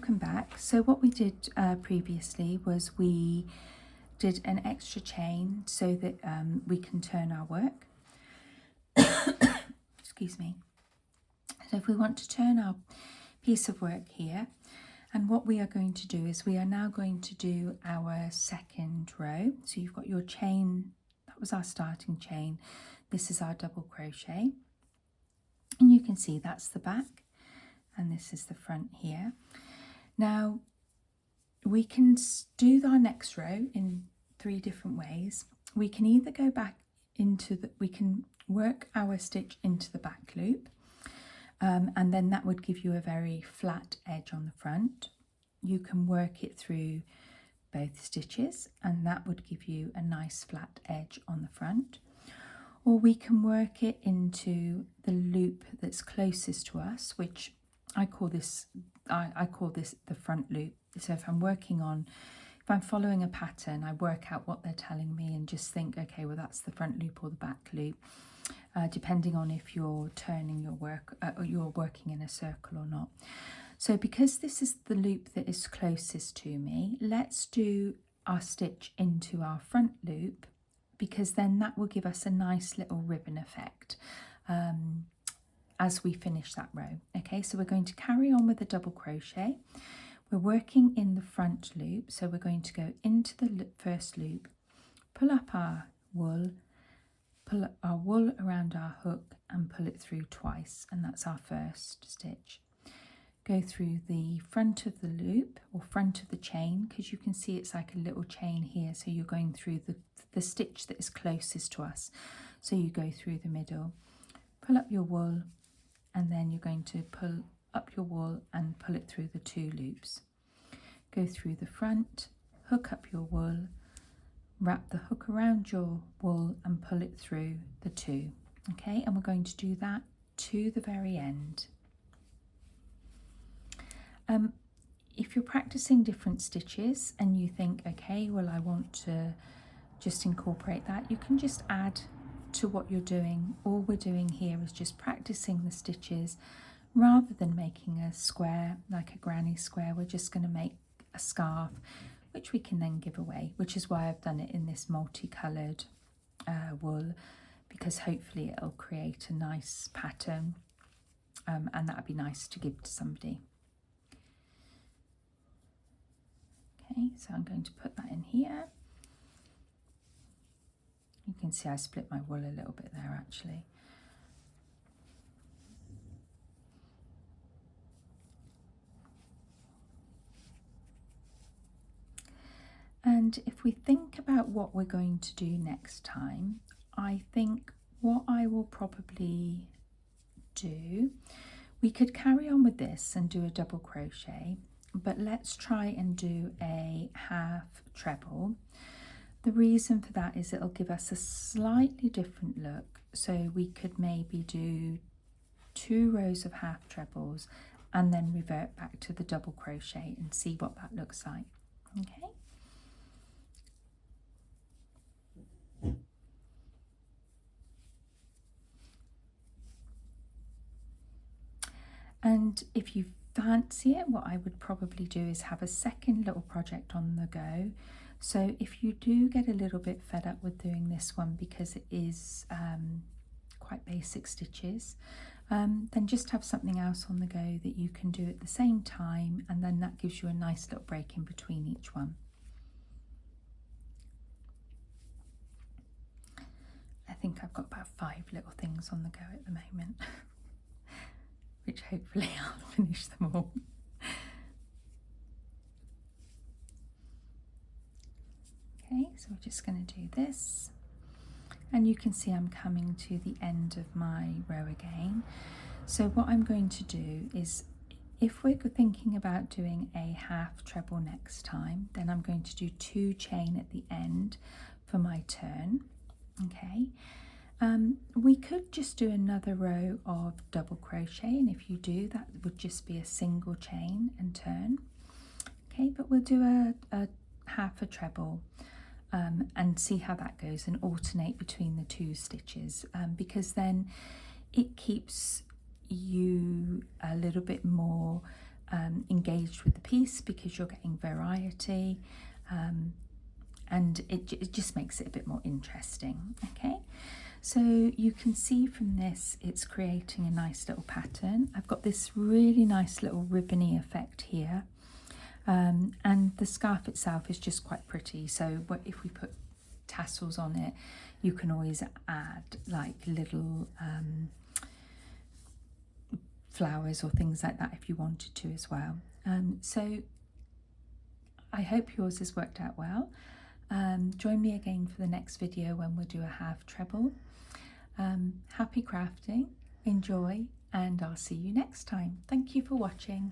welcome back. So what we did previously was we did an extra chain so that we can turn our work. Excuse me. So if we want to turn our piece of work here, and what we are going to do is we are now going to do our second row. So you've got your chain, that was our starting chain. This is our double crochet. And you can see that's the back and this is the front here. Now we can do our next row in 3 different ways. We can either go back into we can work our stitch into the back loop, and then that would give you a very flat edge on the front. You can work it through both stitches and that would give you a nice flat edge on the front. Or we can work it into the loop that's closest to us, which I call this the front loop. So if I'm following a pattern, I work out what they're telling me and just think, okay, well that's the front loop or the back loop, depending on if you're turning your work or you're working in a circle or not. So because this is the loop that is closest to me, let's do our stitch into our front loop, because then that will give us a nice little ribbon effect as we finish that row. Okay, so we're going to carry on with a double crochet. We're working in the front loop, so we're going to go into the first loop, pull up our wool, pull our wool around our hook and pull it through twice, and that's our first stitch. Go through the front of the loop or front of the chain, because you can see it's like a little chain here, so you're going through the stitch that is closest to us. So you go through the middle, pull up your wool, and then you're going to pull up your wool and pull it through the 2 loops. Go through the front, hook up your wool, wrap the hook around your wool and pull it through the 2. Okay, and we're going to do that to the very end. If you're practicing different stitches and you think, okay, well I want to just incorporate that, you can just add to what you're doing. All we're doing here is just practicing the stitches rather than making a square like a granny square. We're just going to make a scarf which we can then give away, which is why I've done it in this multicolored wool, because hopefully it'll create a nice pattern, and that would be nice to give to somebody. Okay, so I'm going to put that in here. You can see I split my wool a little bit there actually. And if we think about what we're going to do next time, I think what I will probably do, we could carry on with this and do a double crochet, but let's try and do a half treble. The reason for that is it'll give us a slightly different look. So we could maybe do 2 rows of half trebles and then revert back to the double crochet and see what that looks like. Okay. And if you fancy it, what I would probably do is have a second little project on the go. So if you do get a little bit fed up with doing this one because it is quite basic stitches, then just have something else on the go that you can do at the same time, and then that gives you a nice little break in between each one. I think I've got about 5 little things on the go at the moment. Which hopefully I'll finish them all. Okay, so we're just going to do this. And you can see I'm coming to the end of my row again. So what I'm going to do is, if we're thinking about doing a half treble next time, then I'm going to do 2 chain at the end for my turn. Okay. We could just do another row of double crochet, and if you do, that would just be a single chain and turn. Okay, but we'll do a half a treble and see how that goes, and alternate between the 2 stitches, because then it keeps you a little bit more engaged with the piece because you're getting variety, and it just makes it a bit more interesting. Okay, so you can see from this it's creating a nice little pattern. I've got this really nice little ribbony effect here, and the scarf itself is just quite pretty. So if we put tassels on it, you can always add like little flowers or things like that if you wanted to as well. So I hope yours has worked out well. Join me again for the next video when we'll do a half treble. Happy crafting, enjoy, and I'll see you next time. Thank you for watching.